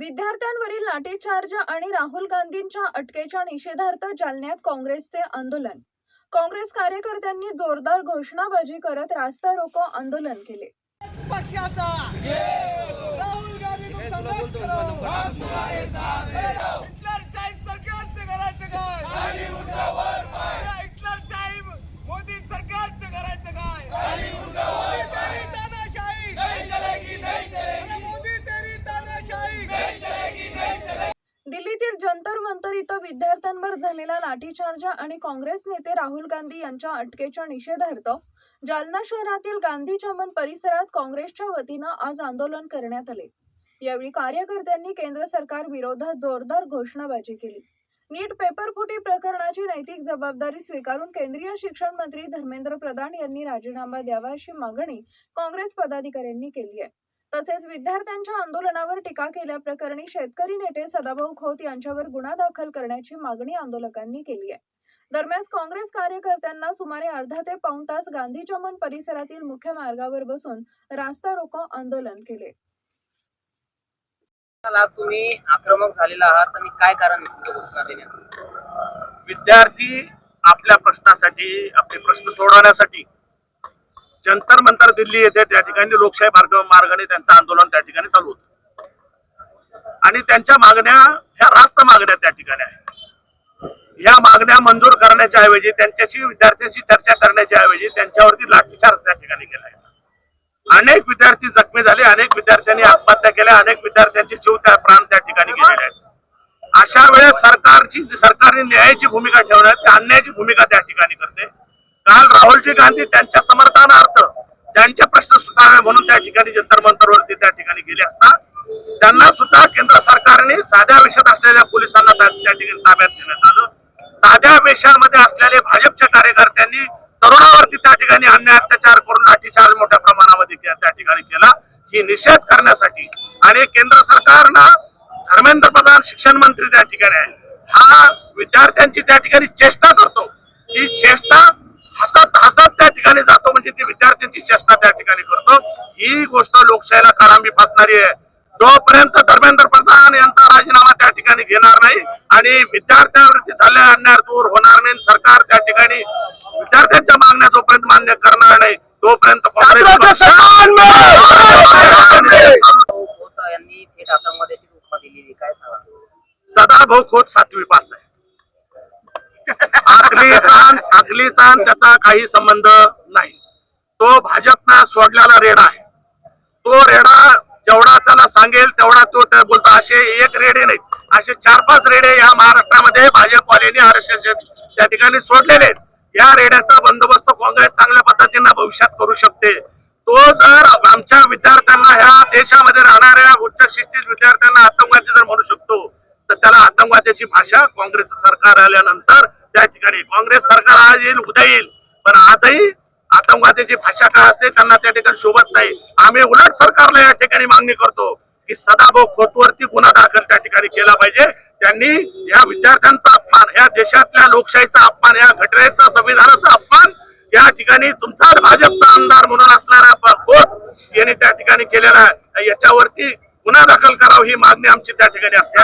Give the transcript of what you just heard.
विद्यार्थ्यांवरील लाठीचार्ज आणि राहुल गांधींच्या अटकेच्या निषेधार्थ जालन्यात काँग्रेसचे आंदोलन। काँग्रेस कार्यकर्त्यांनी जोरदार घोषणाबाजी करत रास्ता रोको आंदोलन केले। पक्षाचा राहुल गांधी संदेश करो, हम तुम्हारे साथ हैं। हिटलरशाही सरकारचं करायचं काय? खाली मुंडावर पाय। हिटलरशाही मोदी सरकारचं करायचं काय? खाली मुंडावर पाय। तेरी तानाशाही नहीं चलेगी, नहीं चलेगी। मोदी तेरी तानाशाही नहीं चलेगी, नहीं चलेगी। दिल्लीतील जंतर मंतर इथं विद्यार्थ्यांवर झालेला लाठीचार्ज आणि काँग्रेस नेते राहुल गांधी यांच्या अटकेच्या निषेधार्थ जालना शहरातील गांधी चमन परिसरात काँग्रेसच्या वतीनं आज आंदोलन करण्यात आले। यावेळी कार्यकर्त्यांनी केंद्र सरकार विरोधात जोरदार घोषणाबाजी केली। नीट पेपरफुटी प्रकरणाची नैतिक जबाबदारी स्वीकारून केंद्रीय शिक्षण मंत्री धर्मेंद्र प्रधान यांनी राजीनामा द्यावा अशी मागणी काँग्रेस पदाधिकाऱ्यांनी केली आहे। तसेच विद्यार्थ्यांच्या आंदोलनावर टीका केल्याप्रकरणी शेतकरी नेते सदाभाऊ खोत यांच्यावर गुन्हा दाखल करण्याची मागणी आंदोलकांनी केली आहे। दरम्यान काँग्रेस कार्यकर्त्यांना सुमारे अर्धा ते पाऊण तास गांधी चमन परिसरातील मुख्य मार्गावर बसून रास्ता रोको आंदोलन केले। तुम्ही आक्रमक झालेला आहात आणि काय कारण घोषणा देण्याचं? विद्यार्थी आपल्या प्रश्नासाठी, आपले प्रश्न सोडवण्यासाठी जंतर मंतर दिल्ली येथे त्या ठिकाणी लोकशाही मार्गाने त्यांचं आंदोलन त्या ठिकाणी चालू होतं आणि त्यांच्या मागण्या ह्या रास्त मागण्या त्या ठिकाणी आहेत। या मागण्या मंजूर करण्याच्या ऐवजी, त्यांच्याशी विद्यार्थ्यांशी चर्चा करण्याच्या ऐवजी त्यांच्यावरती लाठीचार्ज त्या ठिकाणी केला आहे। अनेक विद्यार्थी जखमी झाले, अनेक विद्यार्थ्यांनी आत्महत्या केल्या, अनेक विद्यार्थ्यांचे जीव प्राण त्या ठिकाणी गेलेले आहेत। अशा वेळेस सरकारने न्यायाची भूमिका ठेवण्यात ते अन्यायाची भूमिका त्या ठिकाणी करते। काल राहुलजी गांधी त्यांच्या समर्थनार्थ त्यांचे प्रश्न सुटावे म्हणून त्या ठिकाणी जंतर मंतरवरती त्या ठिकाणी गेले असता त्यांना सुद्धा केंद्र सरकारने साध्या वेशात असलेल्या पोलिसांना त्या ठिकाणी ताब्यात घेण्यात आलं। साध्या वेशामध्ये असलेले भाजपच्या कार्यकर्त्यांनी तरुणावरती त्या ठिकाणी अन्याय अत्याचार करून लाठीचार्ज मोठ्या प्रमाणामध्ये त्या ठिकाणी केला। ही निषेध करण्यासाठी आणि केंद्र सरकारनं धर्मेंद्र प्रधान शिक्षण मंत्री त्या ठिकाणी आहे, हा विद्यार्थ्यांची त्या ठिकाणी चेष्टा करतो। ही चेष्टा हसत हसत त्या ठिकाणी जातो, म्हणजे ती विद्यार्थ्यांची चेष्टा त्या ठिकाणी करतो। ही गोष्ट लोकशाहीला कारांबी फासणारी आहे। जोपर्यंत धर्मेंद्र प्रधान यांचा राजीनामा त्या ठिकाणी घेणार नाही आणि विद्यार्थ्यांवरती झालेला अन्याय दूर होणार नाही, सरकार त्या ठिकाणी विद्यार्थ्यांच्या मागण्या जोपर्यंत मान्य करणार नाही तोपर्यंत यांनी थेट आतंकवाद्याची उपमा दिलेली, काय सांगा? सदाभाऊ खोत 7वी पास आहे। अकलीचा त्याचा काही संबंध नाही। तो भाजपनं सोडलेला रेडा आहे। तो रेडा जेवढा त्याला सांगेल तेवढा तो बोलतो। असे एक रेडे नाहीत, असे 4-5 रेडे या महाराष्ट्रामध्ये भाजपवाल्यांनी RSS त्या ठिकाणी सोडलेले आहेत। या रेड्याचा बंदोबस्त काँग्रेस चांगल्या पद्धतीने भविष्यात करू शकते। तो जर आमच्या विद्यार्थ्यांना, ह्या देशामध्ये राहणाऱ्या उच्च शिक्षित विद्यार्थ्यांना आतंकवादी जर म्हणू शकतो तर त्याला आतंकवाद्याची भाषा काँग्रेस सरकार आल्यानंतर त्या ठिकाणी, काँग्रेस सरकार आज येईल उद्या येईल पण आजही आतंकवाद्याची भाषा काय असते त्यांना त्या ठिकाणी शोभत नाही। आम्ही उलट सरकारला या ठिकाणी मागणी करतो की सदाभाऊ खोतवरती गुन्हा दाखल त्या ठिकाणी केला पाहिजे। त्यांनी या विद्यार्थ्यांचा अपमान, या देशातल्या लोकशाहीचा अपमान, या घटनेचा, संविधानाचा अपमान या ठिकाणी तुमचा भाजपचा आमदार म्हणून असणारा खोत यांनी त्या ठिकाणी केलेला आहे। याच्यावरती गुन्हा दाखल करावा ही मागणी आमची त्या ठिकाणी असते।